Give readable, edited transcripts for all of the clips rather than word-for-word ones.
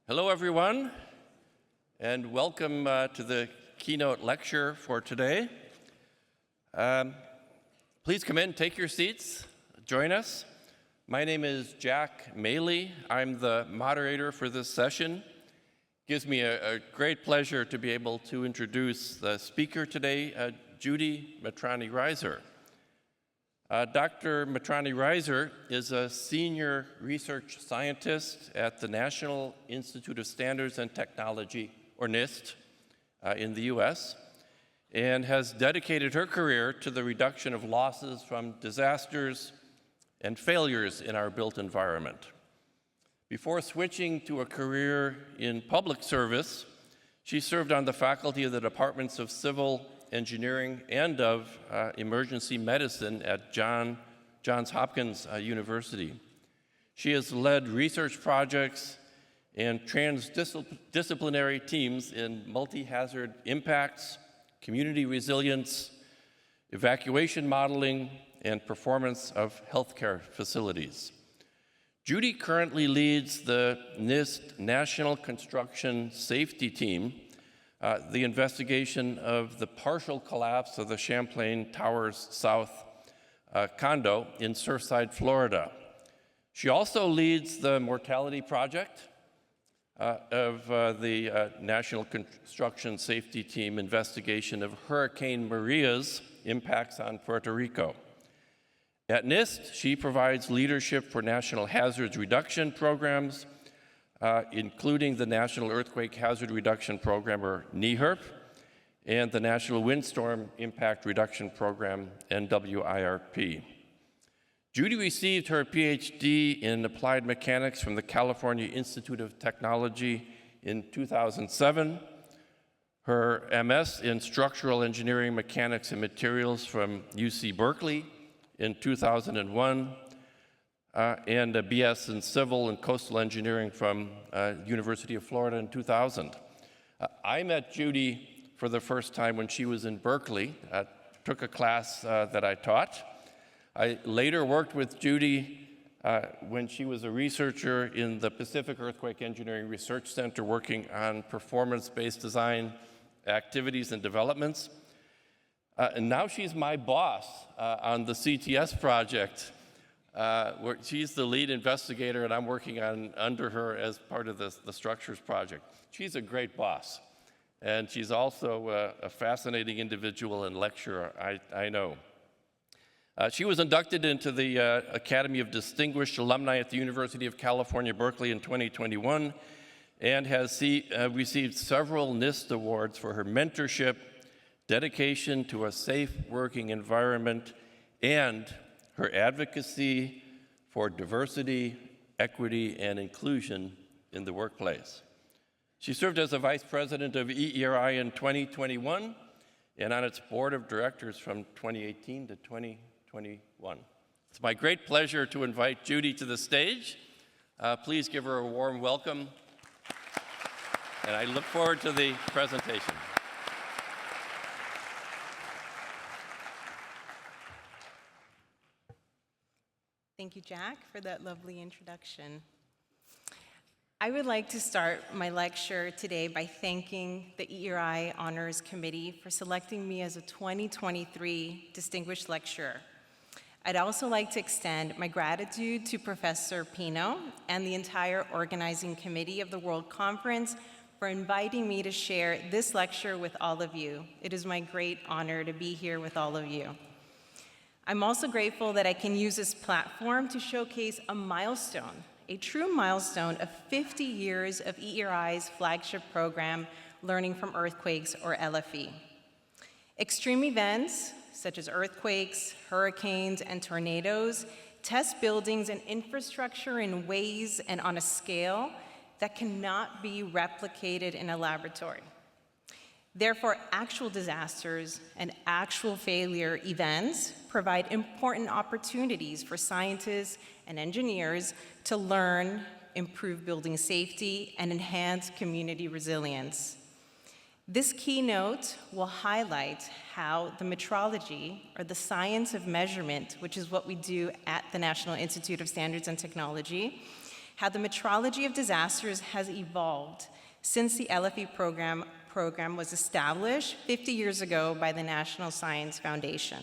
Hello, everyone, and welcome to the keynote lecture for today. Please come in, take your seats, join us. My name is Jack Moehle. I'm the moderator for this session. It gives me a great pleasure to be able to introduce the speaker today, Judith Mitrani-Reiser. Dr. Mitrani-Reiser is a senior research scientist at the National Institute of Standards and Technology, or NIST, in the US, and has dedicated her career to the reduction of losses from disasters and failures in our built environment. Before switching to a career in public service, she served on the faculty of the Departments of Civil Engineering and of Emergency Medicine at Johns Hopkins University. She has led research projects and transdisciplinary teams in multi-hazard impacts, community resilience, evacuation modeling, and performance of healthcare facilities. Judy currently leads the NIST National Construction Safety Team, the investigation of the partial collapse of the Champlain Towers South condo in Surfside, Florida. She also leads the Mortality Project of the National Construction Safety Team investigation of Hurricane Maria's impacts on Puerto Rico. At NIST, she provides leadership for national hazards reduction programs, including the National Earthquake Hazard Reduction Program, or NEHRP, and the National Windstorm Impact Reduction Program, NWIRP. Judy received her PhD in applied mechanics from the California Institute of Technology in 2007, her MS in structural engineering, mechanics, and materials from UC Berkeley in 2001, and a BS in Civil and Coastal Engineering from University of Florida in 2000. I met Judy for the first time when she was in Berkeley, took a class that I taught. I later worked with Judy when she was a researcher in the Pacific Earthquake Engineering Research Center working on performance-based design activities and developments. And now she's my boss on the CTS project. Where she's the lead investigator, and I'm working under her as part of the structures project. She's a great boss, and she's also a fascinating individual and lecturer, I know. She was inducted into the Academy of Distinguished Alumni at the University of California, Berkeley in 2021, and has received several NIST awards for her mentorship, dedication to a safe working environment, and her advocacy for diversity, equity, and inclusion in the workplace. She served as a vice president of EERI in 2021 and on its board of directors from 2018 to 2021. It's my great pleasure to invite Judy to the stage. Please give her a warm welcome. And I look forward to the presentation. Thank you, Jack, for that lovely introduction. I would like to start my lecture today by thanking the EERI Honors Committee for selecting me as a 2023 Distinguished Lecturer. I'd also like to extend my gratitude to Professor Pino and the entire organizing committee of the World Conference for inviting me to share this lecture with all of you. It is my great honor to be here with all of you. I'm also grateful that I can use this platform to showcase a milestone, a true milestone of 50 years of EERI's flagship program, Learning from Earthquakes, or LFE. Extreme events, such as earthquakes, hurricanes, and tornadoes, test buildings and infrastructure in ways and on a scale that cannot be replicated in a laboratory. Therefore, actual disasters and actual failure events provide important opportunities for scientists and engineers to learn, improve building safety, and enhance community resilience. This keynote will highlight how the metrology, or the science of measurement, which is what we do at the National Institute of Standards and Technology, how the metrology of disasters has evolved since the LFE program was established 50 years ago by the National Science Foundation.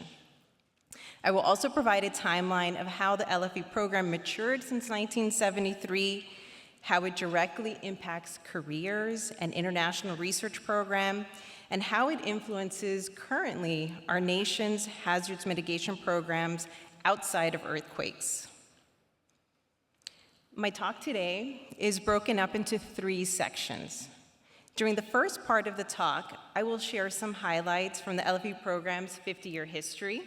I will also provide a timeline of how the LFE program matured since 1973, how it directly impacts careers and international research program, and how it influences currently our nation's hazards mitigation programs outside of earthquakes. My talk today is broken up into 3 sections. During the first part of the talk, I will share some highlights from the LFE program's 50-year history.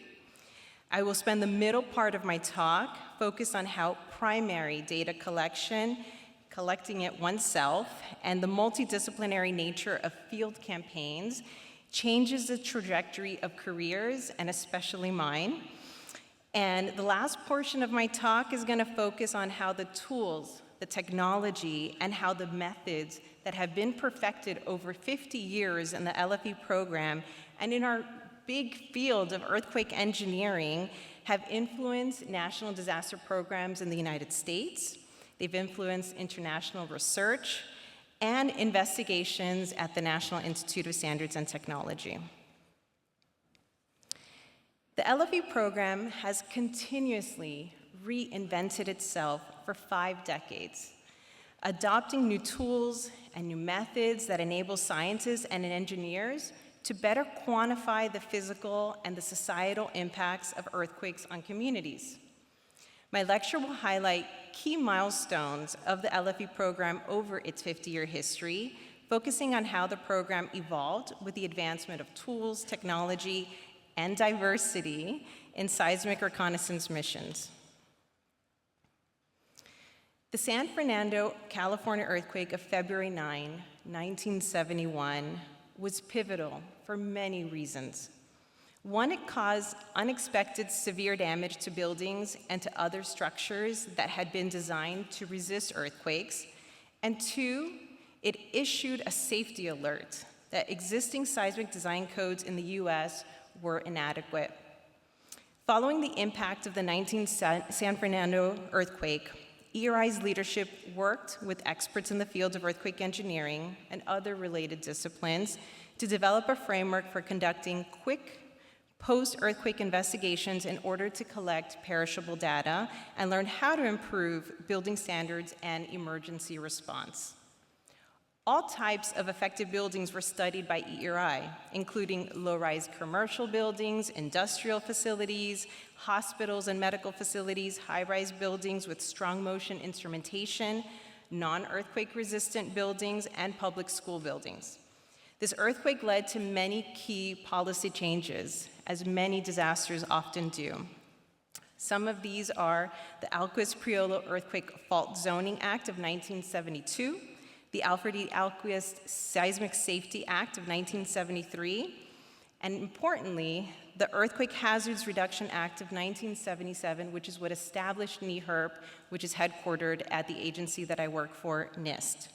I will spend the middle part of my talk focused on how primary data collecting it oneself, and the multidisciplinary nature of field campaigns changes the trajectory of careers, and especially mine. And the last portion of my talk is going to focus on how the tools, the technology, and how the methods that have been perfected over 50 years in the LFE program and in our big field of earthquake engineering have influenced national disaster programs in the United States. They've influenced international research and investigations at the National Institute of Standards and Technology. The LFE program has continuously reinvented itself for 5 decades, adopting new tools and new methods that enable scientists and engineers to better quantify the physical and the societal impacts of earthquakes on communities. My lecture will highlight key milestones of the LFE program over its 50-year history, focusing on how the program evolved with the advancement of tools, technology, and diversity in seismic reconnaissance missions. The San Fernando, California earthquake of February 9, 1971 was pivotal for many reasons. One, it caused unexpected severe damage to buildings and to other structures that had been designed to resist earthquakes. And 2, it issued a safety alert that existing seismic design codes in the US were inadequate. Following the impact of the San Fernando earthquake, ERI's leadership worked with experts in the field of earthquake engineering and other related disciplines to develop a framework for conducting quick post-earthquake investigations in order to collect perishable data and learn how to improve building standards and emergency response. All types of affected buildings were studied by ERI, including low-rise commercial buildings, industrial facilities, hospitals and medical facilities, high-rise buildings with strong motion instrumentation, non-earthquake resistant buildings, and public school buildings. This earthquake led to many key policy changes, as many disasters often do. Some of these are the Alquist-Priolo Earthquake Fault Zoning Act of 1972, the Alfred E. Alquist Seismic Safety Act of 1973, and importantly, the Earthquake Hazards Reduction Act of 1977, which is what established NEHRP, which is headquartered at the agency that I work for, NIST.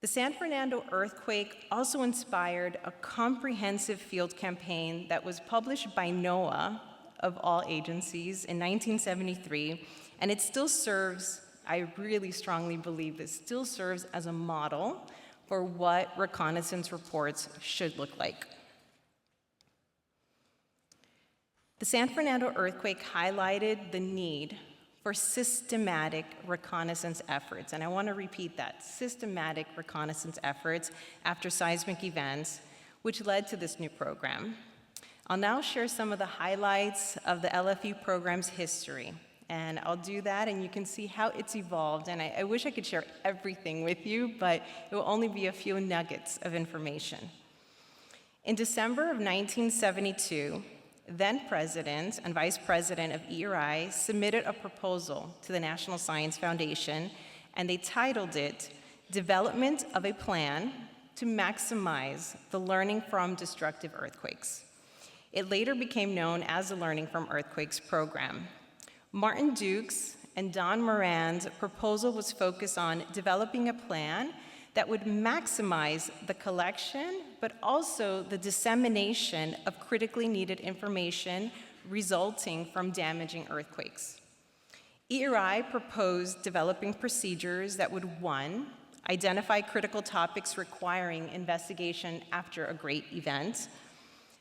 The San Fernando earthquake also inspired a comprehensive field campaign that was published by NOAA, of all agencies, in 1973, and it still serves, I really strongly believe it still serves as a model for what reconnaissance reports should look like. The San Fernando earthquake highlighted the need for systematic reconnaissance efforts, and I want to repeat that, systematic reconnaissance efforts after seismic events, which led to this new program. I'll now share some of the highlights of the LFE program's history, and I'll do that, and you can see how it's evolved, and I wish I could share everything with you, but it will only be a few nuggets of information. In December of 1972, then President and Vice President of ERI submitted a proposal to the National Science Foundation, and they titled it, Development of a Plan to Maximize the Learning from Destructive Earthquakes. It later became known as the Learning from Earthquakes Program. Martin Dukes and Don Moran's proposal was focused on developing a plan that would maximize the collection, but also the dissemination of critically needed information resulting from damaging earthquakes. ERI proposed developing procedures that would, 1, identify critical topics requiring investigation after a great event,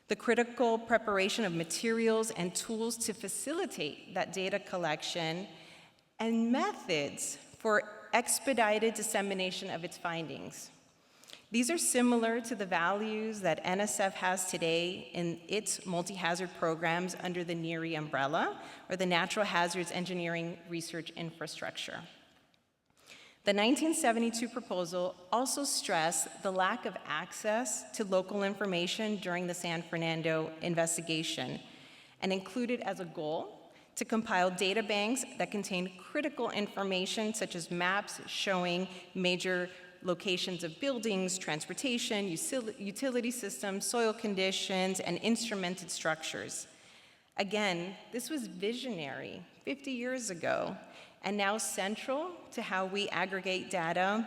the critical preparation of materials and tools to facilitate that data collection, and methods for expedited dissemination of its findings. These are similar to the values that NSF has today in its multi-hazard programs under the NEHRP umbrella, or the Natural Hazards Engineering Research Infrastructure. The 1972 proposal also stressed the lack of access to local information during the San Fernando investigation, and included as a goal to compile data banks that contain critical information such as maps showing major locations of buildings, transportation, utility systems, soil conditions, and instrumented structures. Again, this was visionary 50 years ago, and now central to how we aggregate data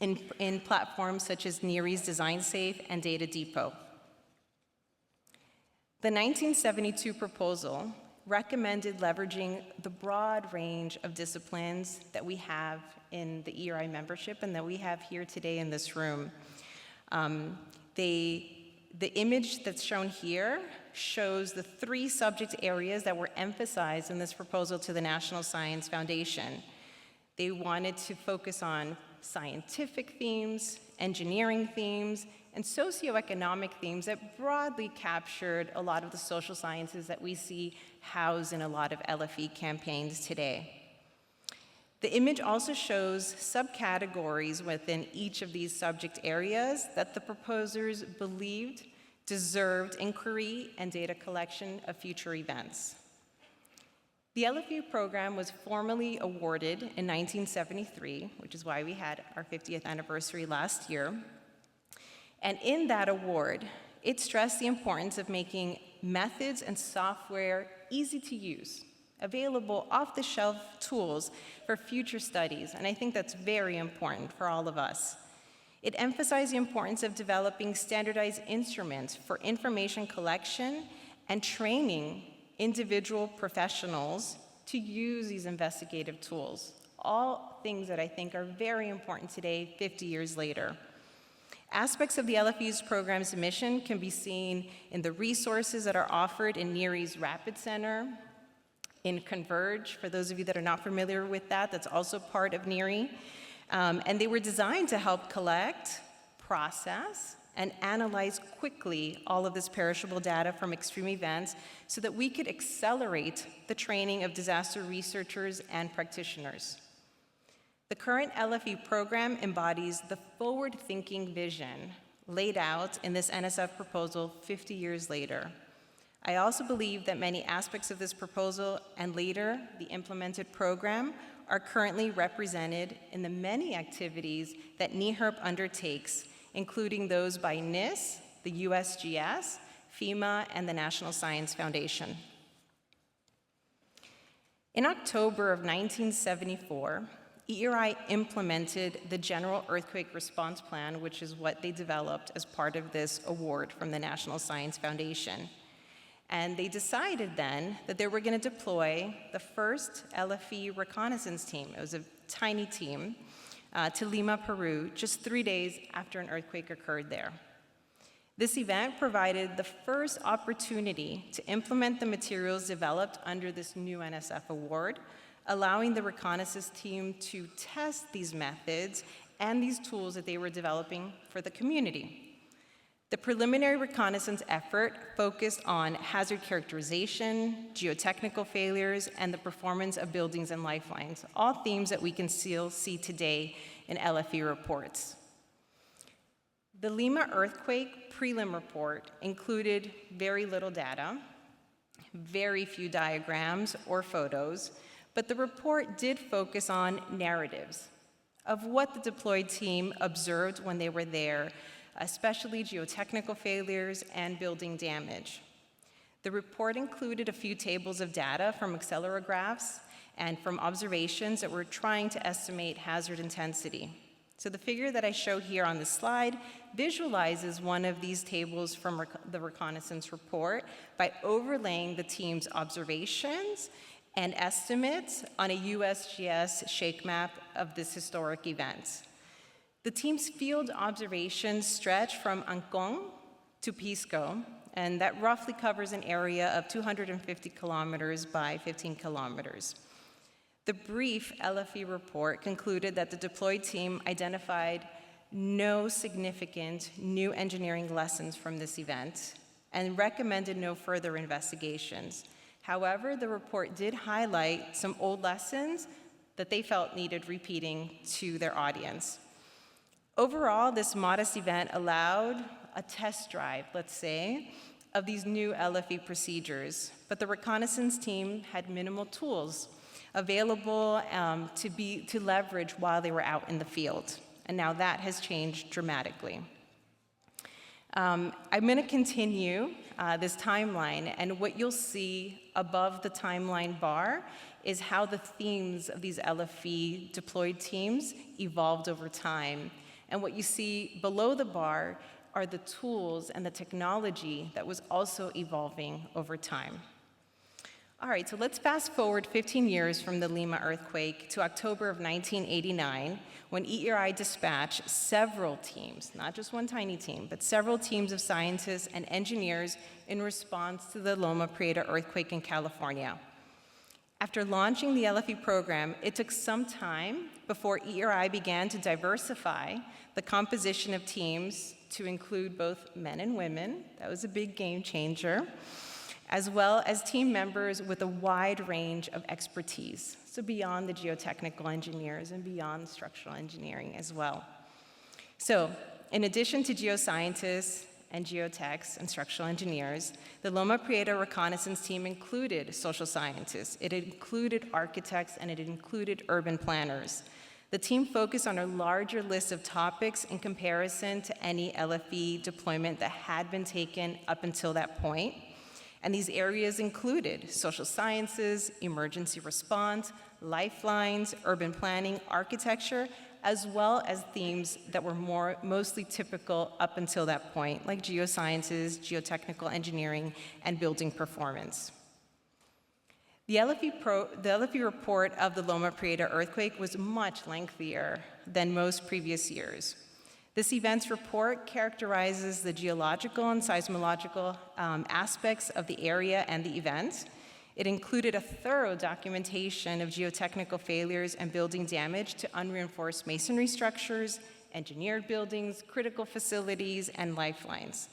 in platforms such as NEHRP's DesignSafe and Data Depot. The 1972 proposal recommended leveraging the broad range of disciplines that we have in the ERI membership and that we have here today in this room. The image that's shown here shows the 3 subject areas that were emphasized in this proposal to the National Science Foundation. They wanted to focus on scientific themes, engineering themes, and socioeconomic themes that broadly captured a lot of the social sciences that we see housed in a lot of LFE campaigns today. The image also shows subcategories within each of these subject areas that the proposers believed deserved inquiry and data collection of future events. The LFE program was formally awarded in 1973, which is why we had our 50th anniversary last year. And in that award, it stressed the importance of making methods and software easy to use, available off-the-shelf tools for future studies, and I think that's very important for all of us. It emphasized the importance of developing standardized instruments for information collection and training individual professionals to use these investigative tools, all things that I think are very important today, 50 years later. Aspects of the LFE's program's mission can be seen in the resources that are offered in NEHRP's Rapid Center, in Converge, for those of you that are not familiar with that, that's also part of NEHRP. And they were designed to help collect, process, and analyze quickly all of this perishable data from extreme events so that we could accelerate the training of disaster researchers and practitioners. The current LFE program embodies the forward-thinking vision laid out in this NSF proposal 50 years later. I also believe that many aspects of this proposal and later the implemented program are currently represented in the many activities that NEHRP undertakes, including those by NIST, the USGS, FEMA, and the National Science Foundation. In October of 1974, ERI implemented the General Earthquake Response Plan, which is what they developed as part of this award from the National Science Foundation. And they decided then that they were going to deploy the first LFE reconnaissance team. It was a tiny team to Lima, Peru, just 3 days after an earthquake occurred there. This event provided the first opportunity to implement the materials developed under this new NSF award, allowing the reconnaissance team to test these methods and these tools that they were developing for the community. The preliminary reconnaissance effort focused on hazard characterization, geotechnical failures, and the performance of buildings and lifelines, all themes that we can still see today in LFE reports. The Lima earthquake prelim report included very little data, very few diagrams or photos, but the report did focus on narratives of what the deployed team observed when they were there, especially geotechnical failures and building damage. The report included a few tables of data from accelerographs and from observations that were trying to estimate hazard intensity. So the figure that I show here on the slide visualizes one of these tables from the reconnaissance report by overlaying the team's observations and estimates on a USGS shake map of this historic event. The team's field observations stretch from Ancón to Pisco, and that roughly covers an area of 250 kilometers by 15 kilometers. The brief LFE report concluded that the deployed team identified no significant new engineering lessons from this event and recommended no further investigations. However, the report did highlight some old lessons that they felt needed repeating to their audience. Overall, this modest event allowed a test drive, let's say, of these new LFE procedures, but the reconnaissance team had minimal tools available to leverage while they were out in the field, and now that has changed dramatically. I'm going to continue this timeline, and what you'll see above the timeline bar is how the themes of these LFE deployed teams evolved over time. And what you see below the bar are the tools and the technology that was also evolving over time. All right, so let's fast forward 15 years from the Lima earthquake to October of 1989, when ERI dispatched several teams, not just one tiny team, but several teams of scientists and engineers in response to the Loma Prieta earthquake in California. After launching the LFE program, it took some time before ERI began to diversify the composition of teams to include both men and women. That was a big game changer, as well as team members with a wide range of expertise, so beyond the geotechnical engineers and beyond structural engineering as well. So, in addition to geoscientists and geotechs and structural engineers, the Loma Prieta reconnaissance team included social scientists, it included architects, and it included urban planners. The team focused on a larger list of topics in comparison to any LFE deployment that had been taken up until that point. And these areas included social sciences, emergency response, lifelines, urban planning, architecture, as well as themes that were mostly typical up until that point, like geosciences, geotechnical engineering, and building performance. The LFE report of the Loma Prieta earthquake was much lengthier than most previous years. This events report characterizes the geological and seismological aspects of the area and the event. It included a thorough documentation of geotechnical failures and building damage to unreinforced masonry structures, engineered buildings, critical facilities, and lifelines.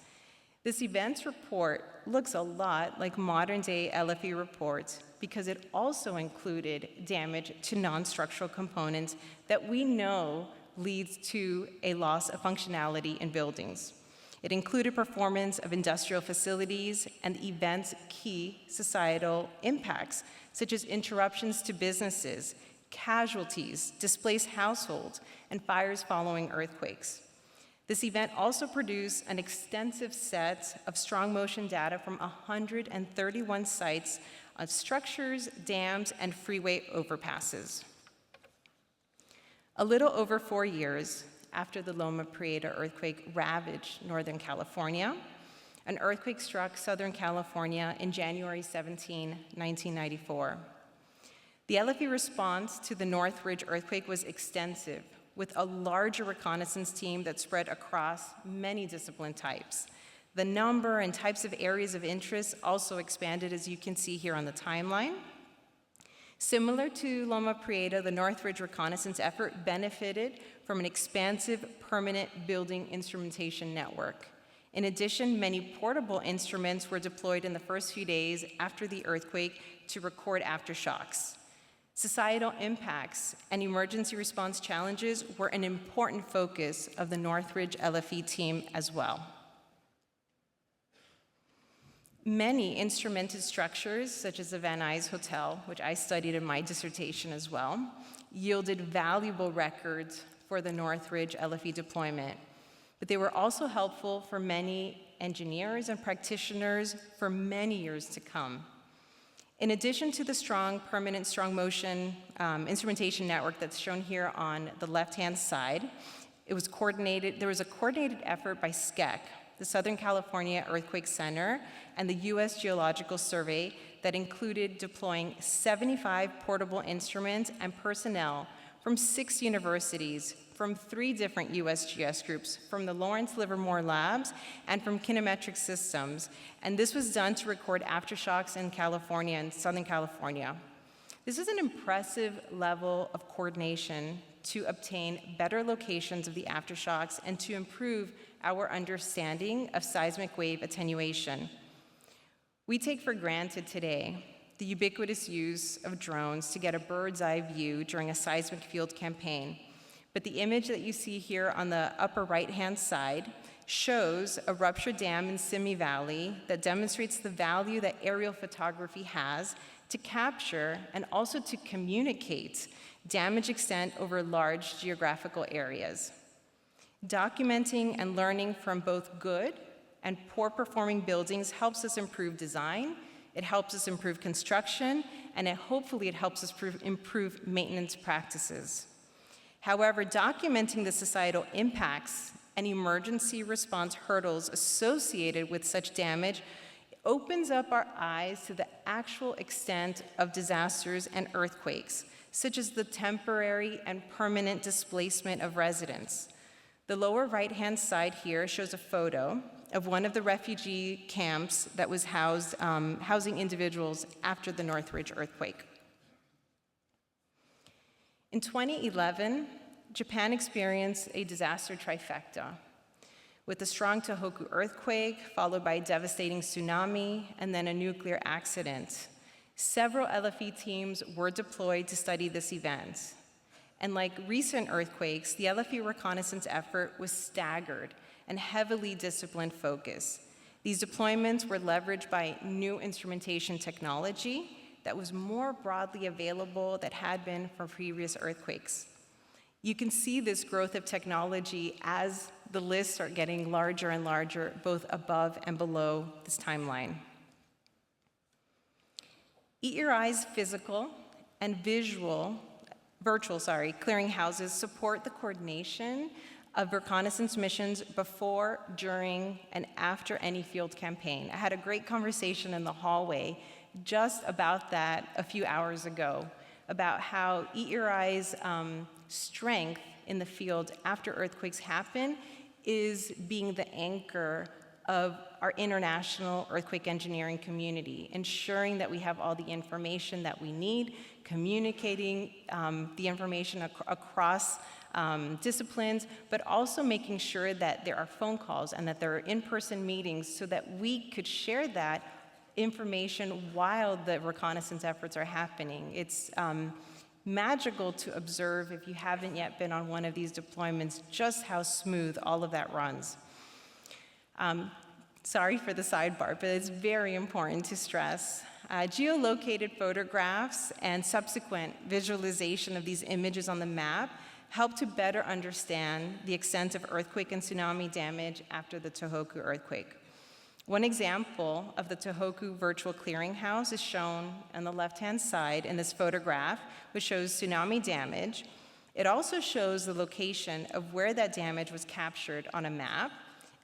This events report looks a lot like modern-day LFE reports because it also included damage to non-structural components that we know leads to a loss of functionality in buildings. It included performance of industrial facilities and the event's key societal impacts, such as interruptions to businesses, casualties, displaced households, and fires following earthquakes. This event also produced an extensive set of strong motion data from 131 sites of structures, dams, and freeway overpasses. A little over 4 years after the Loma Prieta earthquake ravaged Northern California, an earthquake struck Southern California in January 17, 1994. The LFE response to the Northridge earthquake was extensive, with a larger reconnaissance team that spread across many discipline types. The number and types of areas of interest also expanded, as you can see here on the timeline. Similar to Loma Prieta, the Northridge reconnaissance effort benefited from an expansive permanent building instrumentation network. In addition, many portable instruments were deployed in the first few days after the earthquake to record aftershocks. Societal impacts and emergency response challenges were an important focus of the Northridge LFE team as well. Many instrumented structures, such as the Van Nuys Hotel, which I studied in my dissertation as well, yielded valuable records for the Northridge LFE deployment. But they were also helpful for many engineers and practitioners for many years to come. In addition to the strong, permanent, strong motion instrumentation network that's shown here on the left-hand side, there was a coordinated effort by SCEC, the Southern California Earthquake Center, and the U.S. Geological Survey that included deploying 75 portable instruments and personnel from 6 universities, from 3 different USGS groups, from the Lawrence Livermore Labs and from Kinemetric Systems. And this was done to record aftershocks in California and Southern California. This is an impressive level of coordination to obtain better locations of the aftershocks and to improve our understanding of seismic wave attenuation. We take for granted today the ubiquitous use of drones to get a bird's eye view during a seismic field campaign. But the image that you see here on the upper right-hand side shows a ruptured dam in Simi Valley that demonstrates the value that aerial photography has to capture and also to communicate damage extent over large geographical areas. Documenting and learning from both good and poor performing buildings helps us improve design, it helps us improve construction, and hopefully it helps us improve maintenance practices. However, documenting the societal impacts and emergency response hurdles associated with such damage opens up our eyes to the actual extent of disasters and earthquakes, such as the temporary and permanent displacement of residents. The lower right-hand side here shows a photo of one of the refugee camps that was housing individuals after the Northridge earthquake. In 2011, Japan experienced a disaster trifecta with a strong Tohoku earthquake, followed by a devastating tsunami, and then a nuclear accident. Several LFE teams were deployed to study this event. And like recent earthquakes, the LFE reconnaissance effort was staggered and heavily discipline focused. These deployments were leveraged by new instrumentation technology that was more broadly available than had been for previous earthquakes. You can see this growth of technology as the lists are getting larger and larger, both above and below this timeline. Eat Your Eyes physical and virtual clearinghouses support the coordination of reconnaissance missions before, during, and after any field campaign. I had a great conversation in the hallway just about that a few hours ago, about how Eat Your Eyes' strength in the field after earthquakes happen is being the anchor of our international earthquake engineering community, ensuring that we have all the information that we need, communicating the information across disciplines, but also making sure that there are phone calls and that there are in-person meetings so that we could share that information while the reconnaissance efforts are happening. It's magical to observe, if you haven't yet been on one of these deployments, just how smooth all of that runs. Sorry for the sidebar, but it's very important to stress. Geolocated photographs and subsequent visualization of these images on the map help to better understand the extent of earthquake and tsunami damage after the Tohoku earthquake. One example of the Tohoku Virtual Clearinghouse is shown on the left-hand side in this photograph, which shows tsunami damage. It also shows the location of where that damage was captured on a map,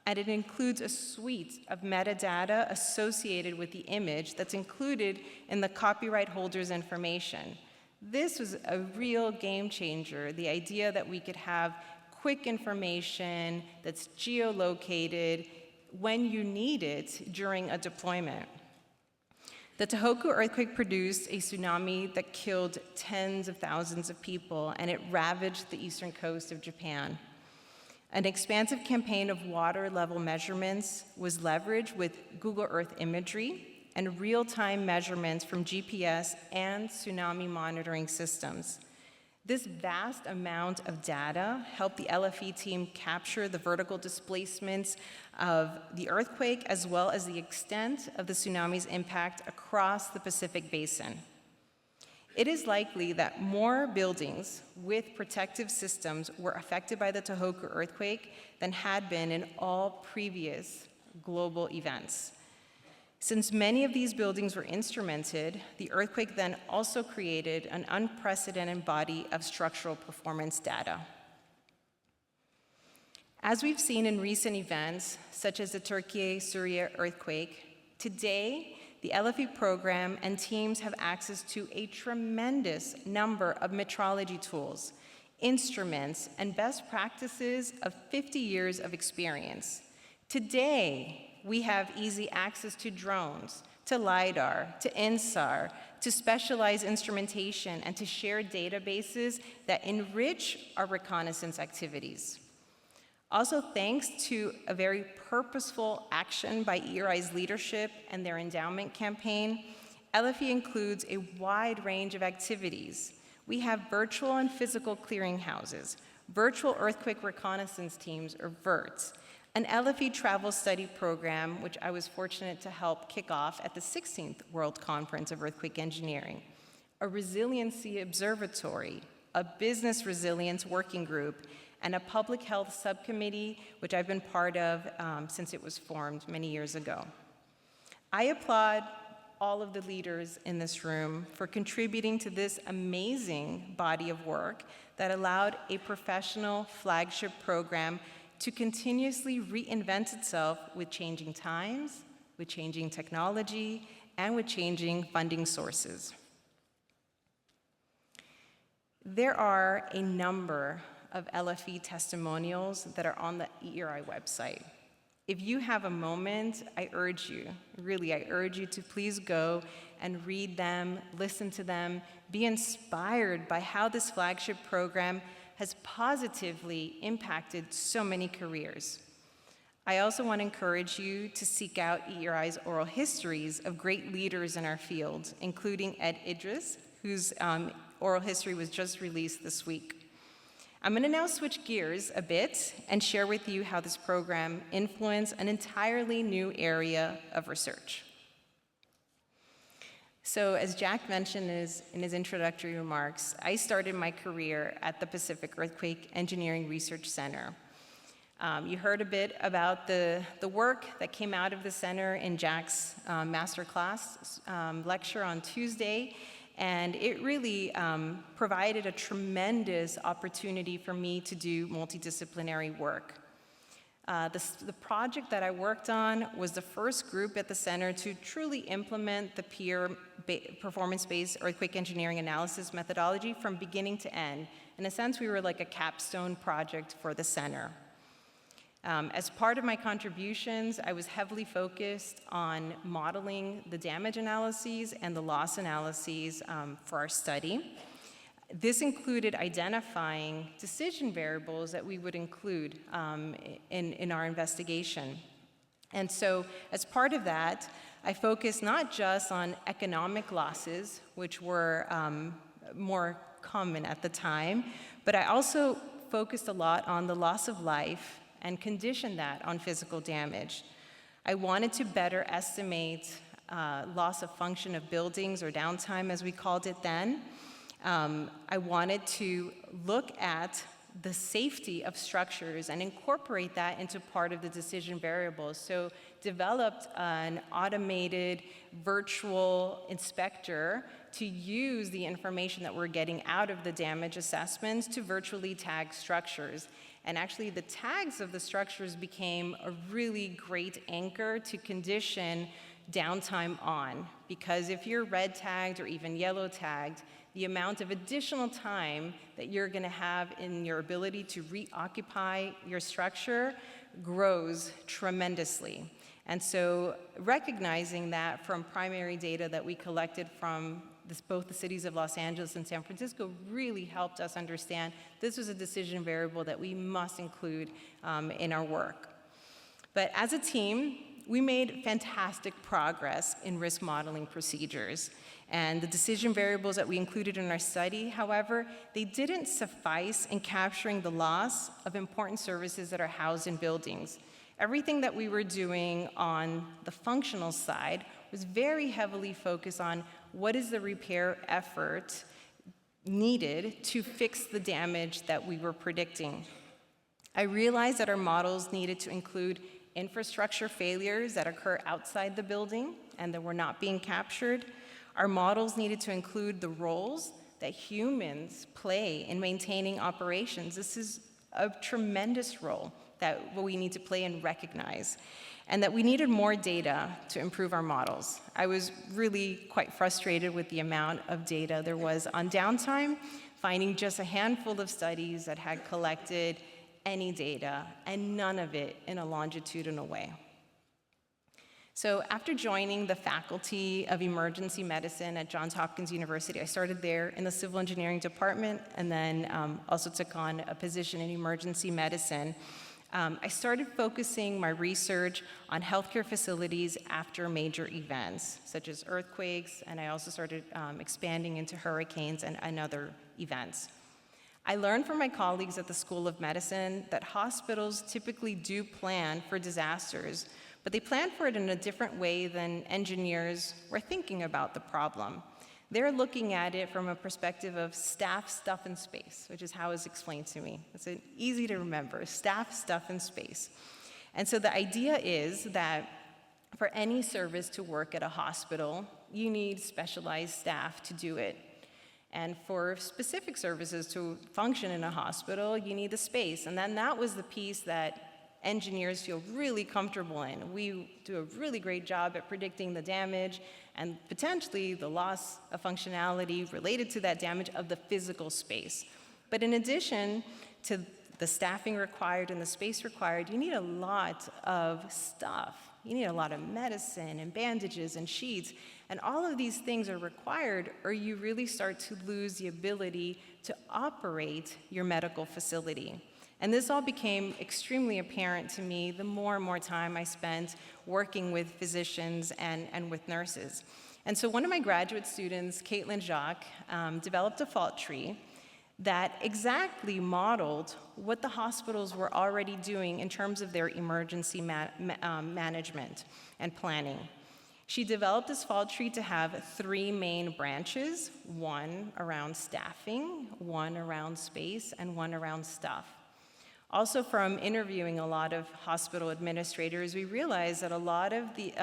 and it includes a suite of metadata associated with the image that's included in the copyright holder's information. This was a real game changer, the idea that we could have quick information that's geolocated when you need it during a deployment. The Tohoku earthquake produced a tsunami that killed tens of thousands of people, and it ravaged the eastern coast of Japan. An expansive campaign of water level measurements was leveraged with Google Earth imagery and real-time measurements from GPS and tsunami monitoring systems. This vast amount of data helped the LFE team capture the vertical displacements of the earthquake as well as the extent of the tsunami's impact across the Pacific Basin. It is likely that more buildings with protective systems were affected by the Tohoku earthquake than had been in all previous global events. Since many of these buildings were instrumented, the earthquake then also created an unprecedented body of structural performance data. As we've seen in recent events, such as the Turkey-Syria earthquake, today the LFE program and teams have access to a tremendous number of metrology tools, instruments, and best practices of 50 years of experience. Today, we have easy access to drones, to lidar, to INSAR, to specialized instrumentation, and to shared databases that enrich our reconnaissance activities. Also, thanks to a very purposeful action by ERI's leadership and their endowment campaign, LFE includes a wide range of activities. We have virtual and physical clearinghouses, virtual earthquake reconnaissance teams, or VERTs, an LFE travel study program, which I was fortunate to help kick off at the 16th World Conference of Earthquake Engineering, a resiliency observatory, a business resilience working group, and a public health subcommittee, which I've been part of since it was formed many years ago. I applaud all of the leaders in this room for contributing to this amazing body of work that allowed a professional flagship program to continuously reinvent itself with changing times, with changing technology, and with changing funding sources. There are a number of LFE testimonials that are on the ERI website. If you have a moment, I urge you to please go and read them, listen to them, be inspired by how this flagship program has positively impacted so many careers. I also want to encourage you to seek out ERI's oral histories of great leaders in our field, including Ed Idris, whose oral history was just released this week. I'm going to now switch gears a bit and share with you how this program influenced an entirely new area of research. So, as Jack mentioned in his introductory remarks, I started my career at the Pacific Earthquake Engineering Research Center. You heard a bit about the work that came out of the center in Jack's masterclass lecture on Tuesday. And it really provided a tremendous opportunity for me to do multidisciplinary work. The project that I worked on was the first group at the center to truly implement the peer performance-based earthquake engineering analysis methodology from beginning to end. In a sense, we were like a capstone project for the center. As part of my contributions, I was heavily focused on modeling the damage analyses and the loss analyses for our study. This included identifying decision variables that we would include in our investigation. And so, as part of that, I focused not just on economic losses, which were more common at the time, but I also focused a lot on the loss of life and condition that on physical damage. I wanted to better estimate loss of function of buildings, or downtime as we called it then. I wanted to look at the safety of structures and incorporate that into part of the decision variables. So developed an automated virtual inspector to use the information that we're getting out of the damage assessments to virtually tag structures. And actually, the tags of the structures became a really great anchor to condition downtime on. Because if you're red tagged or even yellow tagged, the amount of additional time that you're going to have in your ability to reoccupy your structure grows tremendously. And so recognizing that from primary data that we collected from both the cities of Los Angeles and San Francisco really helped us understand this was a decision variable that we must include in our work. But as a team, we made fantastic progress in risk modeling procedures. And the decision variables that we included in our study, however, they didn't suffice in capturing the loss of important services that are housed in buildings. Everything that we were doing on the functional side was very heavily focused on what is the repair effort needed to fix the damage that we were predicting. I realized that our models needed to include infrastructure failures that occur outside the building and that were not being captured. Our models needed to include the roles that humans play in maintaining operations. This is a tremendous role that we need to play and recognize. and that we needed more data to improve our models. I was really quite frustrated with the amount of data there was on downtime, finding just a handful of studies that had collected any data, and none of it in a longitudinal way. So after joining the Faculty of Emergency Medicine at Johns Hopkins University, I started there in the Civil Engineering Department, and then also took on a position in emergency medicine. I started focusing my research on healthcare facilities after major events, such as earthquakes, and I also started expanding into hurricanes and other events. I learned from my colleagues at the School of Medicine that hospitals typically do plan for disasters, but they plan for it in a different way than engineers were thinking about the problem. They're looking at it from a perspective of staff, stuff, and space, which is how it's explained to me. It's easy to remember, staff, stuff, and space. And so the idea is that for any service to work at a hospital, you need specialized staff to do it. And for specific services to function in a hospital, you need the space. And then that was the piece that engineers feel really comfortable in. We do a really great job at predicting the damage and potentially the loss of functionality related to that damage of the physical space. But in addition to the staffing required and the space required, you need a lot of stuff. You need a lot of medicine and bandages and sheets, and all of these things are required, or you really start to lose the ability to operate your medical facility. And this all became extremely apparent to me the more and more time I spent working with physicians and with nurses. And so one of my graduate students, Caitlin Jacques, developed a fault tree that exactly modeled what the hospitals were already doing in terms of their emergency management and planning. She developed this fault tree to have 3 main branches, one around staffing, one around space, and one around stuff. Also, from interviewing a lot of hospital administrators, we realized that a lot of the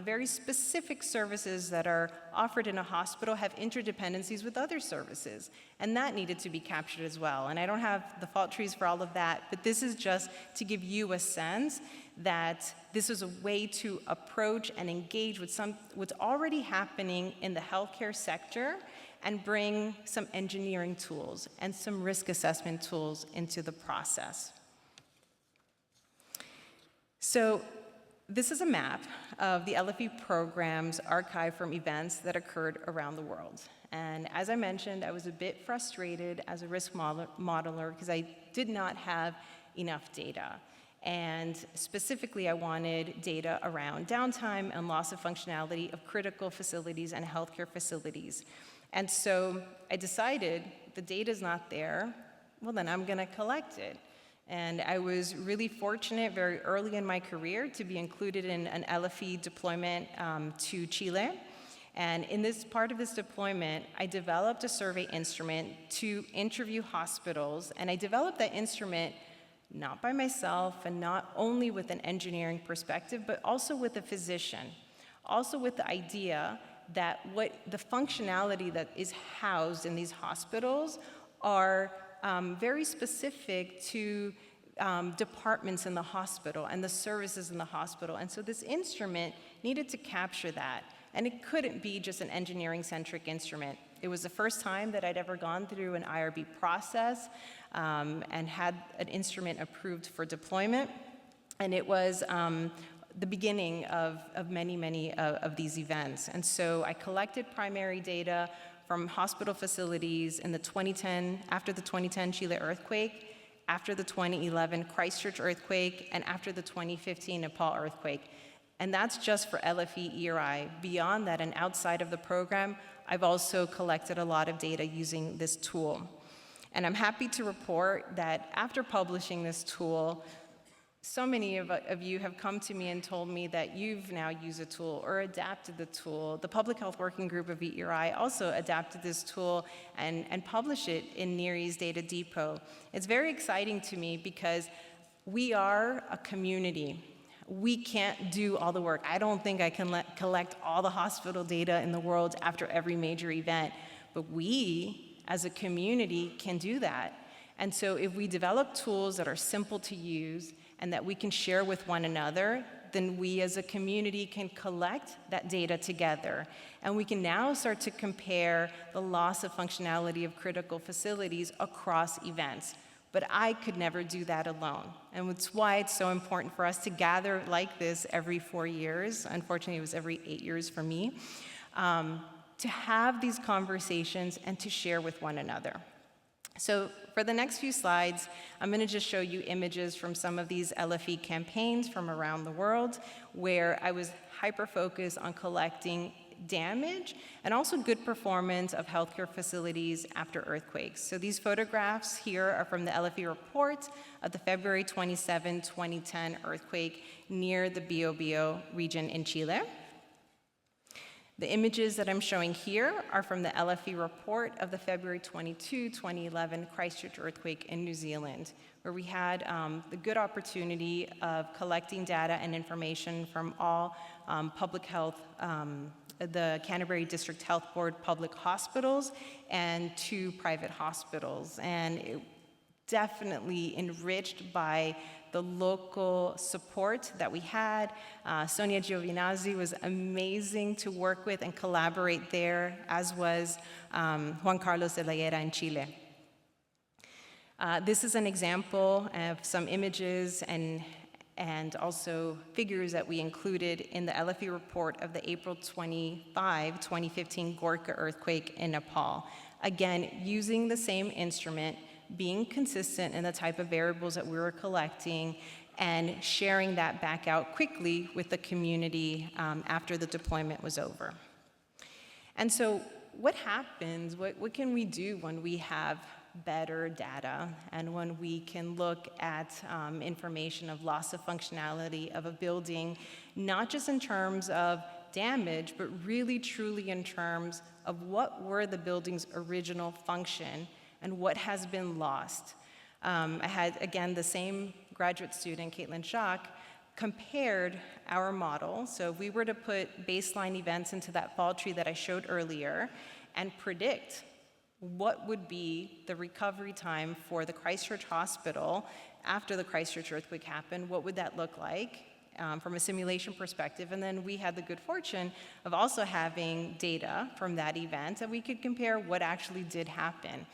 very specific services that are offered in a hospital have interdependencies with other services, and that needed to be captured as well. And I don't have the fault trees for all of that, but this is just to give you a sense that this is a way to approach and engage with what's already happening in the healthcare sector and bring some engineering tools and some risk assessment tools into the process. So this is a map of the LFE programs archived from events that occurred around the world. And as I mentioned, I was a bit frustrated as a risk modeler because I did not have enough data. And specifically, I wanted data around downtime and loss of functionality of critical facilities and healthcare facilities. And so I decided the data's not there, well then I'm gonna collect it. And I was really fortunate very early in my career to be included in an LFE deployment to Chile. And in this part of this deployment, I developed a survey instrument to interview hospitals, and I developed that instrument not by myself and not only with an engineering perspective, but also with a physician, also with the idea that what the functionality that is housed in these hospitals are very specific to departments in the hospital and the services in the hospital. And so this instrument needed to capture that. And it couldn't be just an engineering-centric instrument. It was the first time that I'd ever gone through an IRB process and had an instrument approved for deployment. And it was the beginning of many of these events. And so I collected primary data from hospital facilities in the 2010, after the 2010 Chile earthquake, after the 2011 Christchurch earthquake, and after the 2015 Nepal earthquake. And that's just for LFE ERI. Beyond that and outside of the program, I've also collected a lot of data using this tool. And I'm happy to report that after publishing this tool, so many of you have come to me and told me that you've now used a tool or adapted the tool. The Public Health Working Group of ERI also adapted this tool and published it in Near East Data Depot. It's very exciting to me because we are a community. We can't do all the work. I don't think I can collect all the hospital data in the world after every major event, but we, as a community, can do that. And so if we develop tools that are simple to use and that we can share with one another, then we as a community can collect that data together. And we can now start to compare the loss of functionality of critical facilities across events. But I could never do that alone. And it's why it's so important for us to gather like this every 4 years. Unfortunately, it was every 8 years for me, to have these conversations and to share with one another. So for the next few slides, I'm going to just show you images from some of these LFE campaigns from around the world where I was hyper-focused on collecting damage and also good performance of healthcare facilities after earthquakes. So these photographs here are from the LFE report of the February 27, 2010 earthquake near the Biobío region in Chile. The images that I'm showing here are from the LFE report of the February 22, 2011 Christchurch earthquake in New Zealand, where we had the good opportunity of collecting data and information from all public health, the Canterbury District Health Board public hospitals and 2 private hospitals. And it definitely enriched by the local support that we had. Sonia Giovinazzi was amazing to work with and collaborate there, as was Juan Carlos de la Higuera in Chile. This is an example of some images and also figures that we included in the LFE report of the April 25, 2015 Gorkha earthquake in Nepal. Again, using the same instrument, being consistent in the type of variables that we were collecting, and sharing that back out quickly with the community after the deployment was over. And so what happens, what can we do when we have better data and when we can look at information of loss of functionality of a building, not just in terms of damage, but really truly in terms of what were the building's original function and what has been lost. I had, again, the same graduate student, Caitlin Schock, compared our model. So if we were to put baseline events into that fall tree that I showed earlier and predict what would be the recovery time for the Christchurch Hospital after the Christchurch earthquake happened, what would that look like from a simulation perspective? And then we had the good fortune of also having data from that event that we could compare what actually did happen.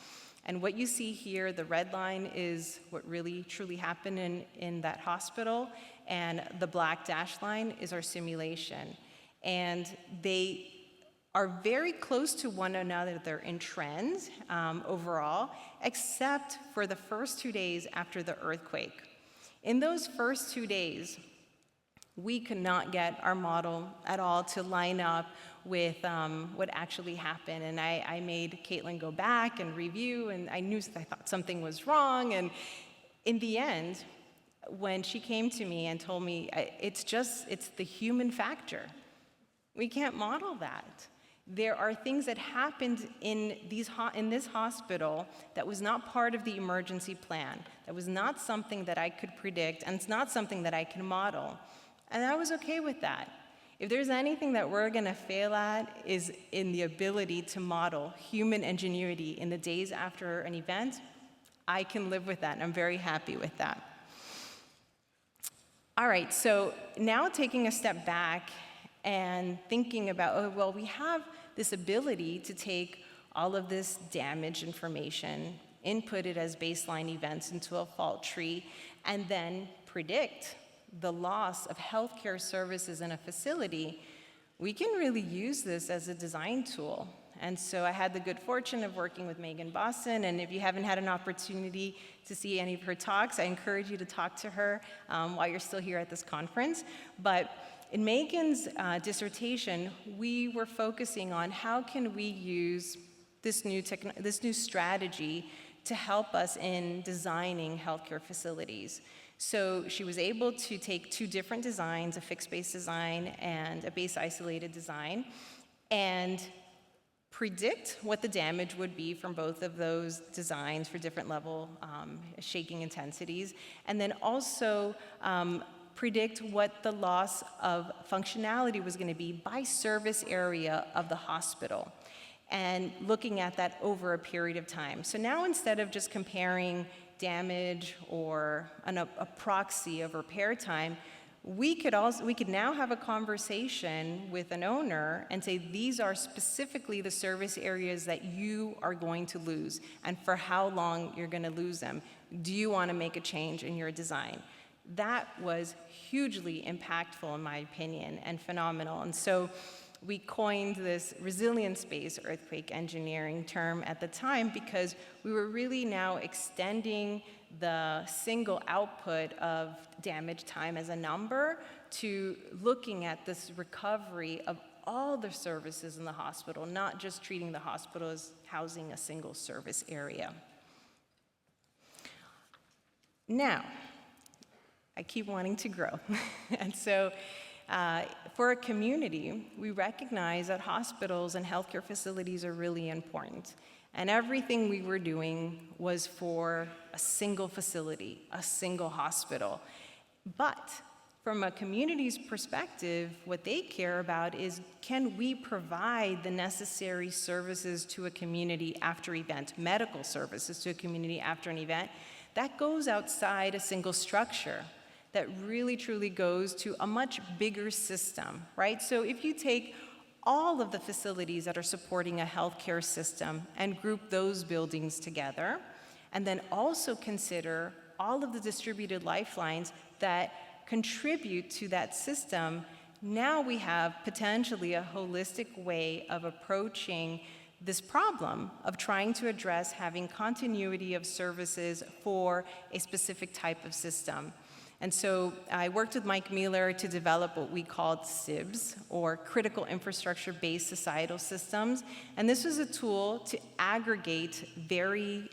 And what you see here, the red line is what really truly happened in that hospital, and the black dashed line is our simulation. And they are very close to one another. They're in trends overall, except for the first 2 days after the earthquake. In those first 2 days, we could not get our model at all to line up with what actually happened. And I made Caitlin go back and review, and I thought something was wrong. And in the end, when she came to me and told me, it's the human factor. We can't model that. There are things that happened in this hospital that was not part of the emergency plan, that was not something that I could predict, and it's not something that I can model. And I was okay with that. If there's anything that we're gonna fail at is in the ability to model human ingenuity in the days after an event, I can live with that, and I'm very happy with that. All right, so now taking a step back and thinking about, we have this ability to take all of this damage information, input it as baseline events into a fault tree, and then predict the loss of healthcare services in a facility. We can really use this as a design tool. And so I had the good fortune of working with Megan Boston, and if you haven't had an opportunity to see any of her talks, I encourage you to talk to her while you're still here at this conference. But in Megan's dissertation, we were focusing on how can we use this new strategy to help us in designing healthcare facilities. So she was able to take 2 different designs, a fixed base design and a base isolated design, and predict what the damage would be from both of those designs for different level shaking intensities, and then also predict what the loss of functionality was going to be by service area of the hospital, and looking at that over a period of time. So now instead of just comparing damage or a proxy of repair time, we could now have a conversation with an owner and say, these are specifically the service areas that you are going to lose and for how long you're going to lose them. Do you want to make a change in your design? That was hugely impactful, in my opinion, and phenomenal. And so we coined this resilience-based earthquake engineering term at the time because we were really now extending the single output of damage time as a number to looking at this recovery of all the services in the hospital, not just treating the hospital as housing a single service area. Now, I keep wanting to grow. And so for a community, we recognize that hospitals and healthcare facilities are really important. And everything we were doing was for a single facility, a single hospital. But from a community's perspective, what they care about is, can we provide the necessary services to a community after event, medical services to a community after an event, that goes outside a single structure, that really truly goes to a much bigger system, right? So if you take all of the facilities that are supporting a healthcare system and group those buildings together, and then also consider all of the distributed lifelines that contribute to that system, now we have potentially a holistic way of approaching this problem of trying to address having continuity of services for a specific type of system. And so I worked with Mike Moehle to develop what we called CIBS, or Critical Infrastructure-Based Societal Systems. And this was a tool to aggregate very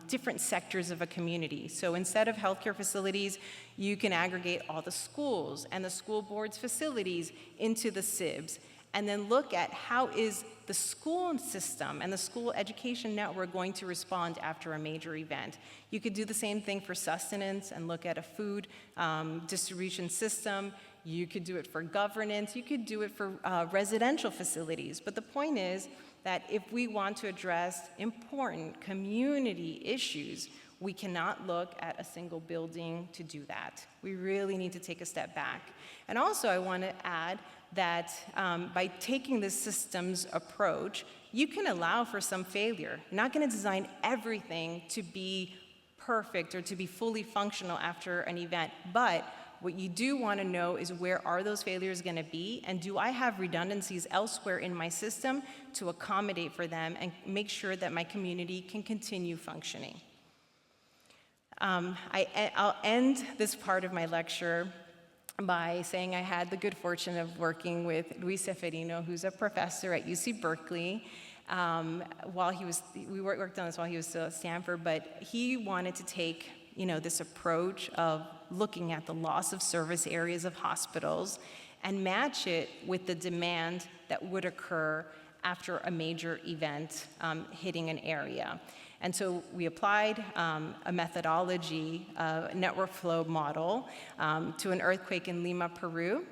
different sectors of a community. So instead of healthcare facilities, you can aggregate all the schools and the school board's facilities into the CIBS, and then look at how is the school system and the school education network going to respond after a major event. You could do the same thing for sustenance and look at a food distribution system. You could do it for governance. You could do it for residential facilities. But the point is that if we want to address important community issues, we cannot look at a single building to do that. We really need to take a step back. And also, I want to add that by taking this systems approach, you can allow for some failure. You're not going to design everything to be perfect or to be fully functional after an event, but what you do want to know is, where are those failures going to be, and do I have redundancies elsewhere in my system to accommodate for them and make sure that my community can continue functioning. I'll end this part of my lecture by saying I had the good fortune of working with Luis Seferino, who's a professor at UC Berkeley. We worked on this while he was still at Stanford, but he wanted to take, this approach of looking at the loss of service areas of hospitals and match it with the demand that would occur after a major event hitting an area. And so we applied a methodology, a network flow model, to an earthquake in Lima, Peru.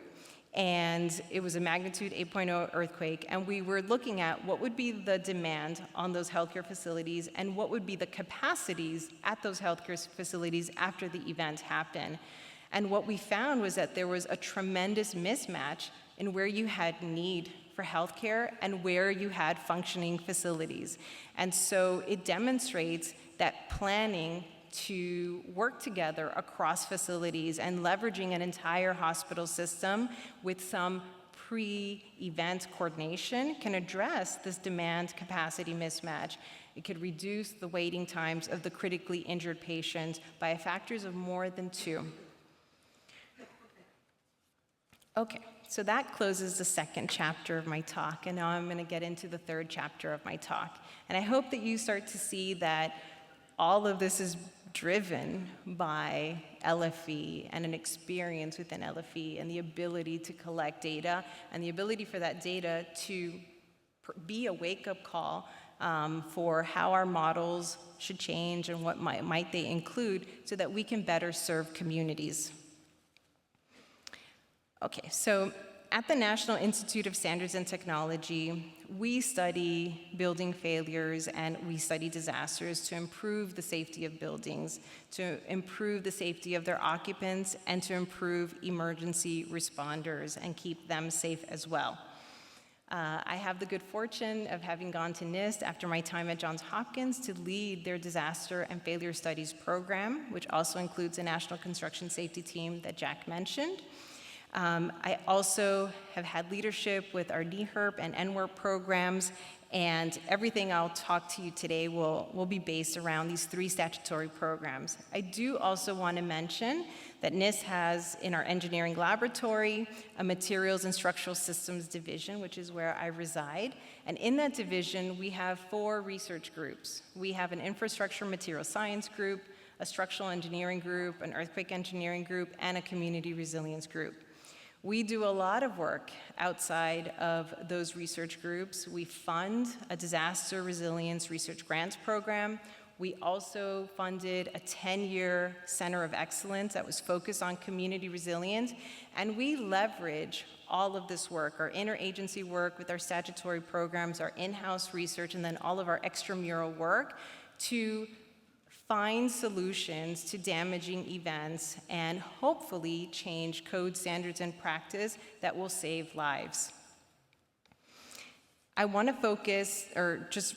And it was a magnitude 8.0 earthquake. And we were looking at what would be the demand on those healthcare facilities and what would be the capacities at those healthcare facilities after the event happened. And what we found was that there was a tremendous mismatch in where you had need for healthcare and where you had functioning facilities. And so it demonstrates that planning to work together across facilities and leveraging an entire hospital system with some pre-event coordination can address this demand capacity mismatch. It could reduce the waiting times of the critically injured patients by factors of more than 2. Okay. So that closes the second chapter of my talk, and now I'm going to get into the third chapter of my talk. And I hope that you start to see that all of this is driven by LFE and an experience within LFE and the ability to collect data and the ability for that data to be a wake-up call for how our models should change and what might they include so that we can better serve communities. Okay, so at the National Institute of Standards and Technology, we study building failures and we study disasters to improve the safety of buildings, to improve the safety of their occupants, and to improve emergency responders and keep them safe as well. I have the good fortune of having gone to NIST after my time at Johns Hopkins to lead their disaster and failure studies program, which also includes a national construction safety team that Jack mentioned. I also have had leadership with our NEHRP and NWIRP programs, and everything I'll talk to you today will be based around these 3 statutory programs. I do also want to mention that NIST has, in our engineering laboratory, a materials and structural systems division, which is where I reside. And in that division, we have 4 research groups. We have an infrastructure material science group, a structural engineering group, an earthquake engineering group, and a community resilience group. We do a lot of work outside of those research groups. We fund a disaster resilience research grants program. We also funded a 10-year Center of Excellence that was focused on community resilience, and we leverage all of this work, our interagency work with our statutory programs, our in-house research, and then all of our extramural work to find solutions to damaging events and hopefully change code standards and practice that will save lives. I want to focus or just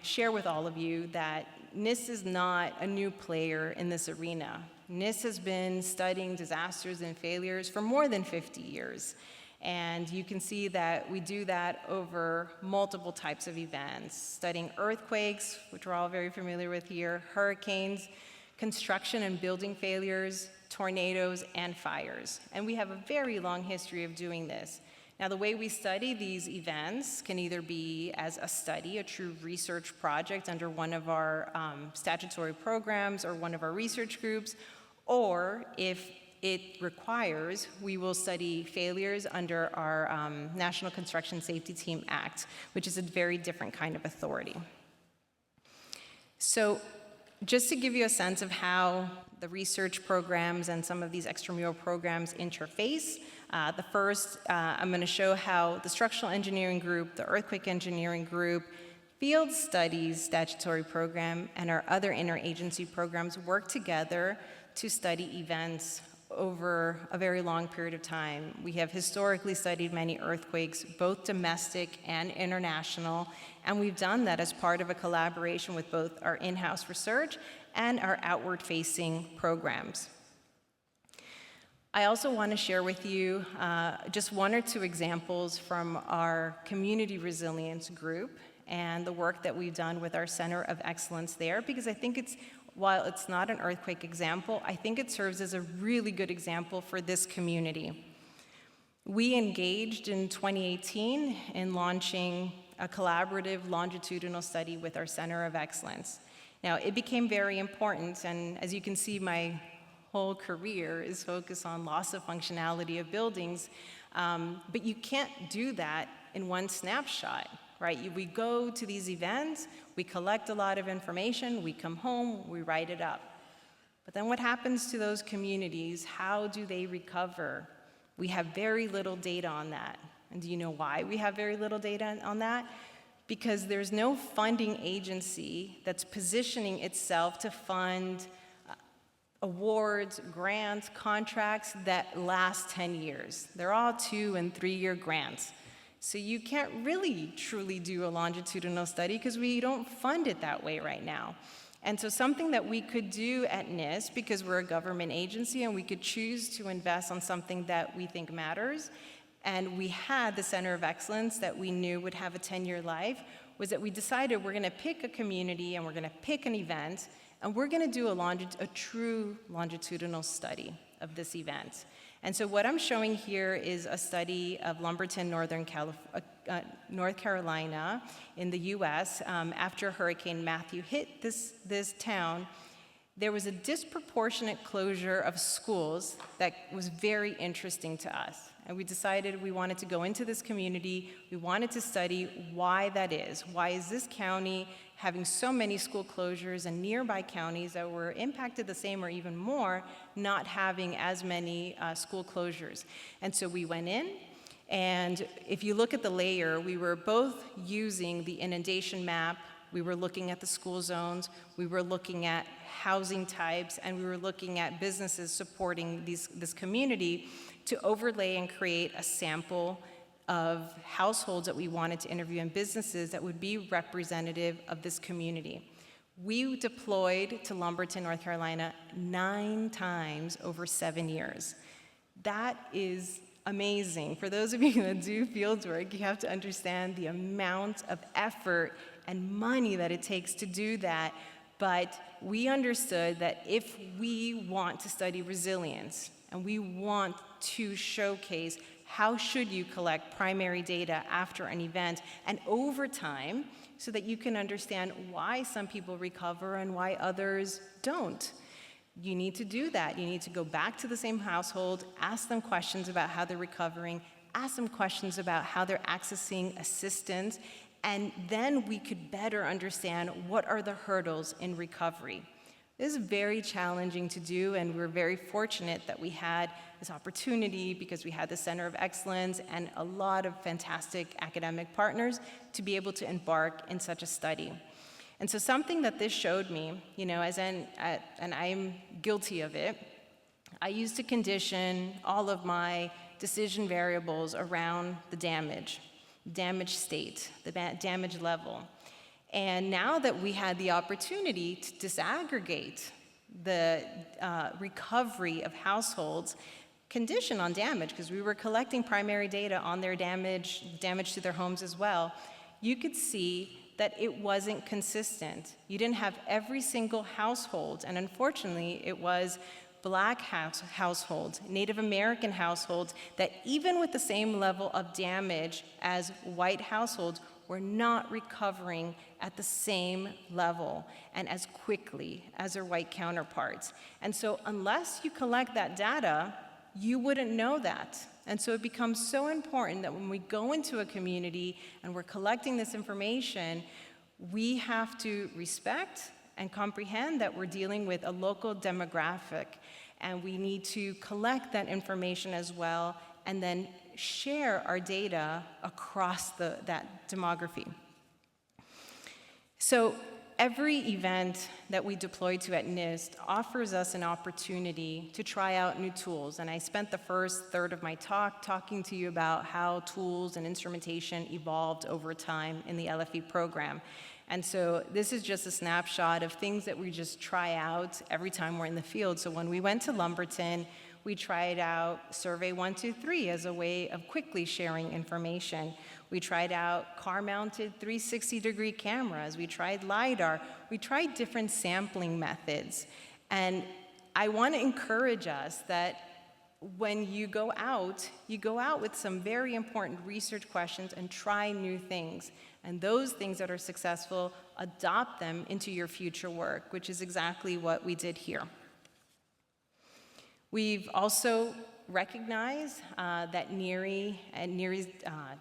share with all of you that NIST is not a new player in this arena. NIST has been studying disasters and failures for more than 50 years. And you can see that we do that over multiple types of events, studying earthquakes, which we're all very familiar with here, hurricanes, construction and building failures, tornadoes, and fires. And we have a very long history of doing this. Now, the way we study these events can either be as a study, a true research project under one of our statutory programs or one of our research groups, or if it requires, we will study failures under our National Construction Safety Team Act, which is a very different kind of authority. So just to give you a sense of how the research programs and some of these extramural programs interface, the first, I'm going to show how the structural engineering group, the earthquake engineering group, field studies statutory program, and our other interagency programs work together to study events over a very long period of time. We have historically studied many earthquakes, both domestic and international, and we've done that as part of a collaboration with both our in-house research and our outward-facing programs. I also want to share with you just 1 or 2 examples from our community resilience group and the work that we've done with our Center of Excellence there, because I think while it's not an earthquake example, I think it serves as a really good example for this community. We engaged in 2018 in launching a collaborative longitudinal study with our Center of Excellence. Now, it became very important, and as you can see, my whole career is focused on loss of functionality of buildings, but you can't do that in one snapshot, right? We go to these events, we collect a lot of information, we come home, we write it up. But then what happens to those communities? How do they recover? We have very little data on that. And do you know why we have very little data on that? Because there's no funding agency that's positioning itself to fund awards, grants, contracts that last 10 years. They're all 2- and 3-year grants. So you can't really truly do a longitudinal study because we don't fund it that way right now. And so something that we could do at NIST, because we're a government agency and we could choose to invest on something that we think matters, and we had the Center of Excellence that we knew would have a 10-year life, was that we decided we're going to pick a community and we're going to pick an event, and we're going to do a true longitudinal study of this event. And so what I'm showing here is a study of Lumberton, North Carolina in the US. After Hurricane Matthew hit this town, there was a disproportionate closure of schools that was very interesting to us. And we decided we wanted to go into this community. We wanted to study why that is. Why is this county having so many school closures and nearby counties that were impacted the same or even more not having as many school closures? And so we went in, And if you look at the layer, we were both using the inundation map, we were looking at the school zones, we were looking at housing types, and we were looking at businesses supporting this community to overlay and create a sample of households that we wanted to interview and businesses that would be representative of this community. We deployed to Lumberton, North Carolina 9 times over 7 years. That is amazing. For those of you that do field work, you have to understand the amount of effort and money that it takes to do that. But we understood that if we want to study resilience and we want to showcase how should you collect primary data after an event and over time so that you can understand why some people recover and why others don't. You need to do that. You need to go back to the same household, ask them questions about how they're recovering, ask them questions about how they're accessing assistance, and then we could better understand what are the hurdles in recovery. This is very challenging to do, and we're very fortunate that we had this opportunity because we had the Center of Excellence and a lot of fantastic academic partners to be able to embark in such a study. And so something that this showed me, and I'm guilty of it, I used to condition all of my decision variables around the damage state, the damage level. And now that we had the opportunity to disaggregate the recovery of households, condition on damage, because we were collecting primary data on their damage to their homes as well, you could see that it wasn't consistent. You didn't have every single household, and unfortunately, it was Black households, Native American households, that even with the same level of damage as white households, were not recovering at the same level and as quickly as their white counterparts. And so unless you collect that data, you wouldn't know that. And so it becomes so important that when we go into a community and we're collecting this information, we have to respect and comprehend that we're dealing with a local demographic, and we need to collect that information as well and then share our data across that demography. So every event that we deploy to at NIST offers us an opportunity to try out new tools, and I spent the first third of my talk talking to you about how tools and instrumentation evolved over time in the LFE program. And so this is just a snapshot of things that we just try out every time we're in the field. So when we went to Lumberton, we tried out Survey 123 as a way of quickly sharing information. We tried out car-mounted 360-degree cameras. We tried lidar. We tried different sampling methods. And I want to encourage us that when you go out with some very important research questions and try new things. And those things that are successful, adopt them into your future work, which is exactly what we did here. We've also recognized that NEHRP and NEHRP's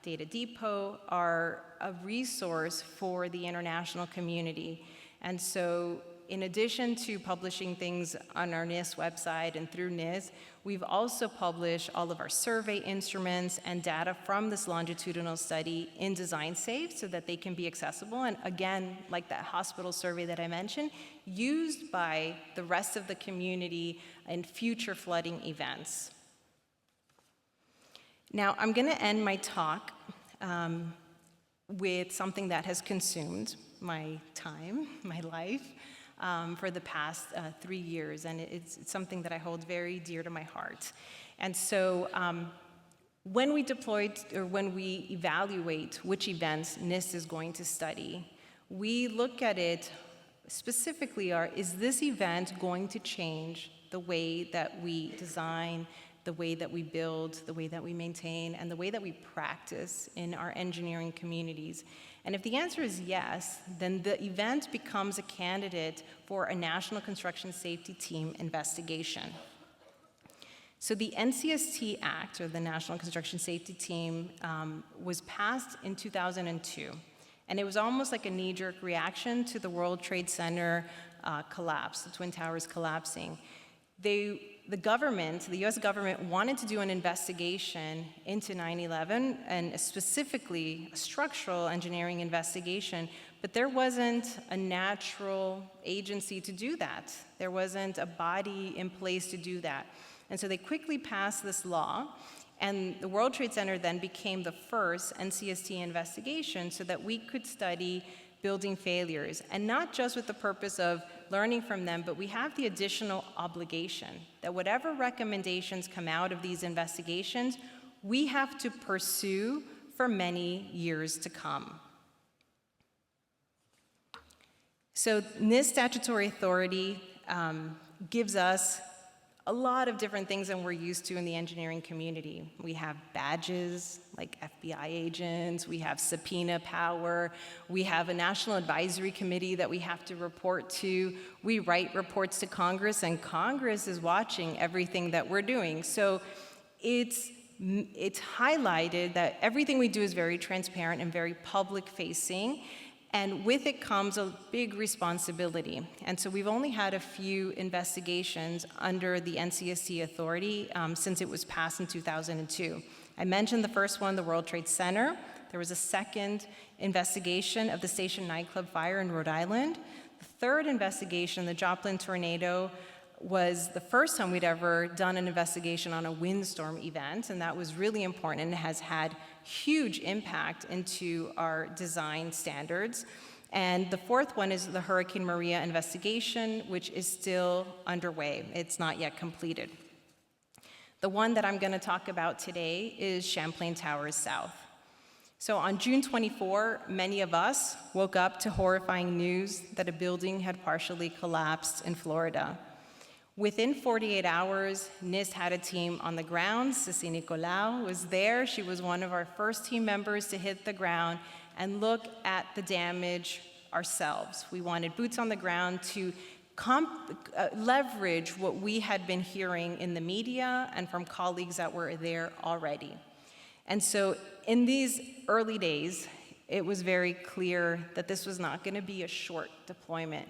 Data Depot are a resource for the international community. And so in addition to publishing things on our NIST website and through NIST, we've also published all of our survey instruments and data from this longitudinal study in Design Safe so that they can be accessible. And again, like that hospital survey that I mentioned, used by the rest of the community in future flooding events. Now, I'm going to end my talk with something that has consumed my time, my life, for the past 3 years, and it's something that I hold very dear to my heart. And so when we evaluate which events NIST is going to study, we look at it specifically is this event going to change the way that we design, the way that we build, the way that we maintain, and the way that we practice in our engineering communities? And if the answer is yes, then the event becomes a candidate for a National Construction Safety Team investigation. So the NCST Act, or the National Construction Safety Team, was passed in 2002. And it was almost like a knee-jerk reaction to the World Trade Center collapse, the Twin Towers collapsing. The the US government wanted to do an investigation into 9/11, and specifically a structural engineering investigation, but there wasn't a natural agency to do that. There wasn't a body in place to do that. And so they quickly passed this law, and the World Trade Center then became the first NCST investigation so that we could study building failures, and not just with the purpose of learning from them, but we have the additional obligation that whatever recommendations come out of these investigations, we have to pursue for many years to come. So NIST statutory authority gives us a lot of different things than we're used to in the engineering community. We have badges like FBI agents, we have subpoena power, we have a national advisory committee that we have to report to, we write reports to Congress, and Congress is watching everything that we're doing. So it's highlighted that everything we do is very transparent and very public facing, and with it comes a big responsibility. And so we've only had a few investigations under the NCST authority since it was passed in 2002. I mentioned the first one, the World Trade Center. There was a second investigation of the Station nightclub fire in Rhode Island. The third investigation, the Joplin tornado, was the first time we'd ever done an investigation on a windstorm event, and that was really important and has had huge impact into our design standards. And the fourth one is the Hurricane Maria investigation, which is still underway. It's not yet completed. The one that I'm going to talk about today is Champlain Towers South. So on June 24, many of us woke up to horrifying news that a building had partially collapsed in Florida. Within 48 hours, NIST had a team on the ground. Ceci Nicolau was there. She was one of our first team members to hit the ground and look at the damage ourselves. We wanted boots on the ground to leverage what we had been hearing in the media and from colleagues that were there already. And so in these early days, it was very clear that this was not going to be a short deployment.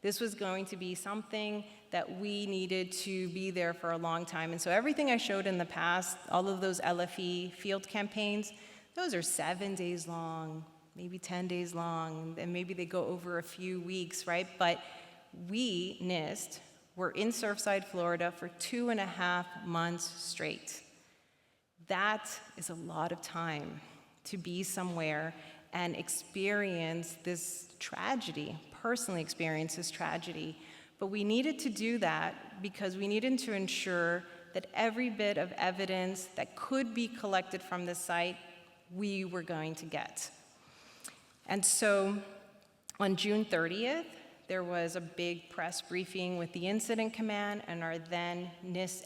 This was going to be something that we needed to be there for a long time. And so everything I showed in the past, all of those LFE field campaigns, those are 7 days long, maybe 10 days long, and maybe they go over a few weeks, right? But we, NIST, were in Surfside, Florida for 2.5 months straight. That is a lot of time to be somewhere and experience this tragedy, personally experience this tragedy. But we needed to do that because we needed to ensure that every bit of evidence that could be collected from the site, we were going to get. And so on June 30th, there was a big press briefing with the incident command, and our then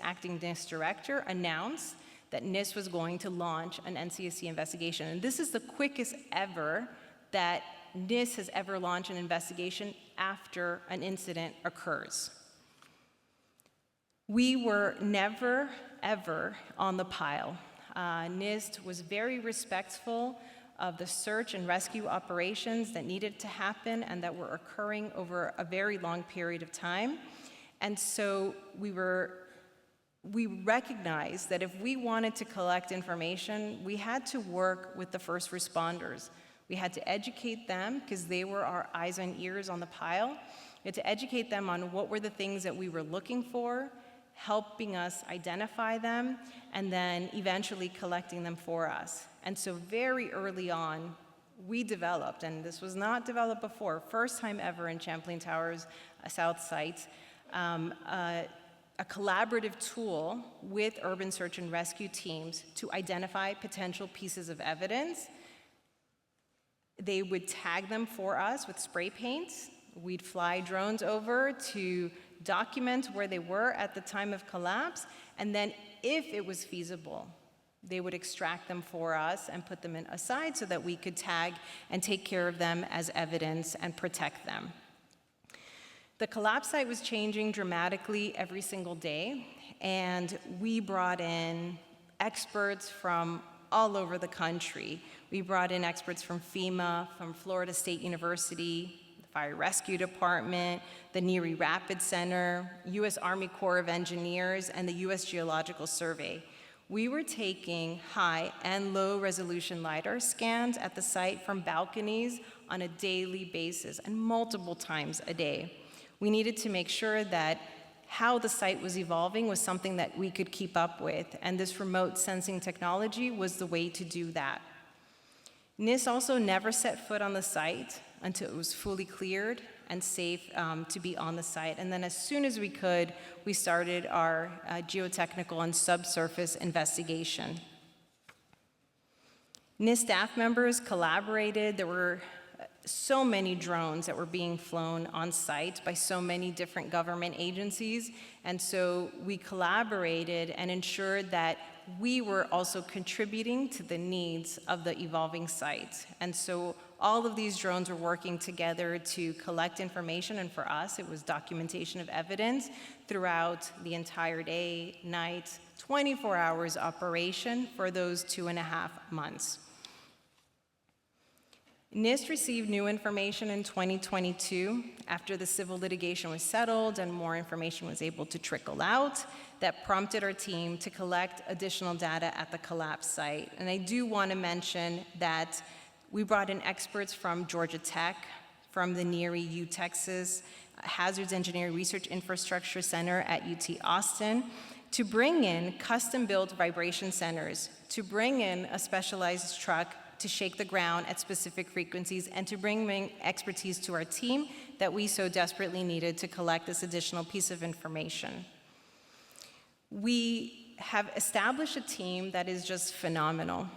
acting NIST director announced that NIST was going to launch an NCST investigation. And this is the quickest ever that NIST has ever launched an investigation after an incident occurs. We were never, ever on the pile. NIST was very respectful of the search and rescue operations that needed to happen and that were occurring over a very long period of time. And so we recognized that if we wanted to collect information, we had to work with the first responders. We had to educate them because they were our eyes and ears on the pile. We had to educate them on what were the things that we were looking for, helping us identify them, and then eventually collecting them for us. And so very early on, we developed, and this was not developed before, first time ever in Champlain Towers South site, a collaborative tool with urban search and rescue teams to identify potential pieces of evidence. They would tag them for us with spray paint. We'd fly drones over to document where they were at the time of collapse, and then if it was feasible, they would extract them for us and put them aside so that we could tag and take care of them as evidence and protect them. The collapse site was changing dramatically every single day, and we brought in experts from all over the country. We brought in experts from FEMA, from Florida State University, the Fire Rescue Department, the NEHRP Rapid Center, U.S. Army Corps of Engineers, and the U.S. Geological Survey. We were taking high and low resolution LiDAR scans at the site from balconies on a daily basis and multiple times a day. We needed to make sure that how the site was evolving was something that we could keep up with, and this remote sensing technology was the way to do that. NIST also never set foot on the site until it was fully cleared and safe to be on the site. And then as soon as we could, we started our geotechnical and subsurface investigation. NIST staff members collaborated. There were so many drones that were being flown on site by so many different government agencies. And so we collaborated and ensured that we were also contributing to the needs of the evolving site. And so all of these drones were working together to collect information, and for us, it was documentation of evidence throughout the entire day, night, 24 hours operation for those 2.5 months. NIST received new information in 2022 after the civil litigation was settled and more information was able to trickle out that prompted our team to collect additional data at the collapse site. And I do want to mention that we brought in experts from Georgia Tech, from the NEHRP U Texas Hazards Engineering Research Infrastructure Center at UT Austin, to bring in custom-built vibration centers, to bring in a specialized truck to shake the ground at specific frequencies, and to bring in expertise to our team that we so desperately needed to collect this additional piece of information. We have established a team that is just phenomenal.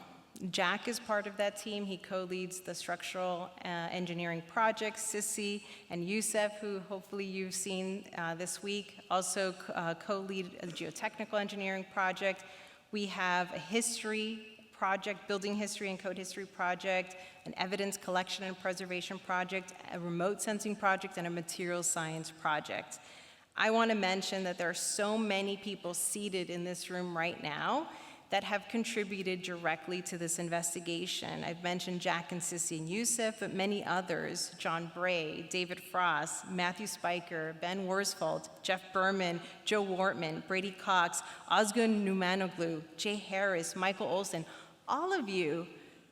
Jack is part of that team. He co-leads the structural engineering project. Sissy and Youssef, who hopefully you've seen this week, also co-lead the geotechnical engineering project. We have a history project, building history and code history project, an evidence collection and preservation project, a remote sensing project, and a materials science project. I want to mention that there are so many people seated in this room right now that have contributed directly to this investigation. I've mentioned Jack and Sissy and Youssef, but many others, John Bray, David Frost, Matthew Spiker, Ben Worsfold, Jeff Berman, Joe Wortman, Brady Cox, Ozgun Numanoglu, Jay Harris, Michael Olson. All of you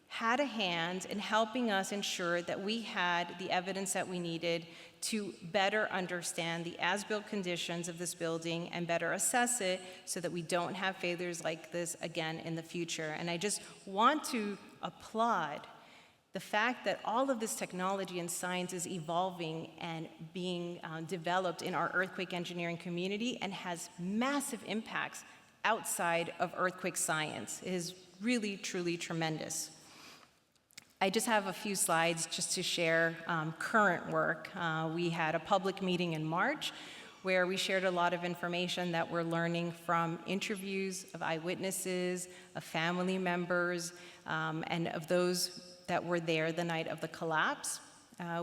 had a hand in helping us ensure that we had the evidence that we needed to better understand the as-built conditions of this building and better assess it so that we don't have failures like this again in the future. And I just want to applaud the fact that all of this technology and science is evolving and being developed in our earthquake engineering community and has massive impacts outside of earthquake science. It is really, truly tremendous. I just have a few slides just to share current work. We had a public meeting in March where we shared a lot of information that we're learning from interviews of eyewitnesses, of family members, and of those that were there the night of the collapse.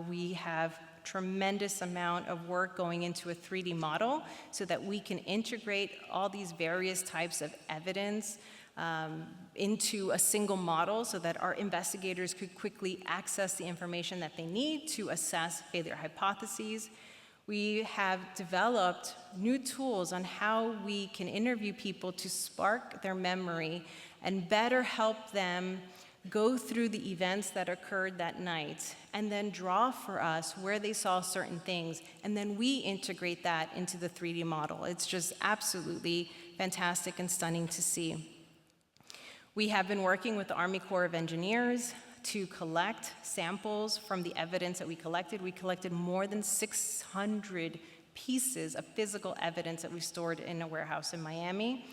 We have tremendous amount of work going into a 3D model so that we can integrate all these various types of evidence into a single model so that our investigators could quickly access the information that they need to assess failure hypotheses. We have developed new tools on how we can interview people to spark their memory and better help them go through the events that occurred that night and then draw for us where they saw certain things, and then we integrate that into the 3D model. It's just absolutely fantastic and stunning to see. We have been working with the Army Corps of Engineers to collect samples from the evidence that we collected. We collected more than 600 pieces of physical evidence that we stored in a warehouse in Miami.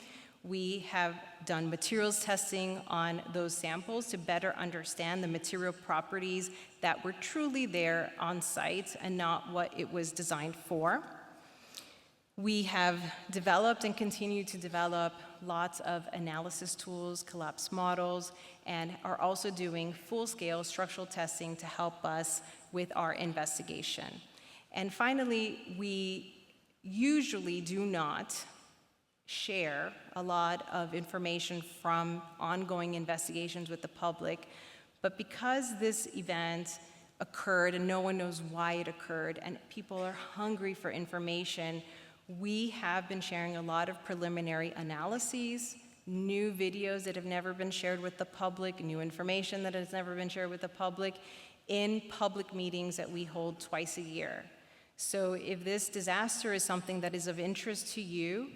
We have done materials testing on those samples to better understand the material properties that were truly there on site and not what it was designed for. We have developed and continue to develop lots of analysis tools, collapse models, and are also doing full-scale structural testing to help us with our investigation. And finally, we usually do not share a lot of information from ongoing investigations with the public, but because this event occurred and no one knows why it occurred, and people are hungry for information. We have been sharing a lot of preliminary analyses, new videos that have never been shared with the public, new information that has never been shared with the public in public meetings that we hold twice a year. So if this disaster is something that is of interest to you,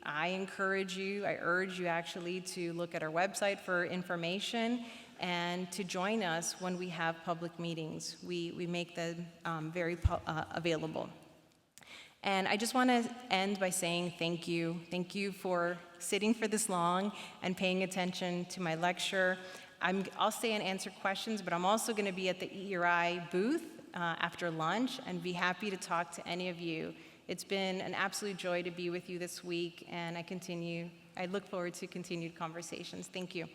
I urge you actually to look at our website for information and to join us when we have public meetings. We make them very available. And I just want to end by saying thank you. Thank you for sitting for this long and paying attention to my lecture. I'll stay and answer questions, but I'm also going to be at the ERI booth after lunch and be happy to talk to any of you. It's been an absolute joy to be with you this week, and I look forward to continued conversations. Thank you.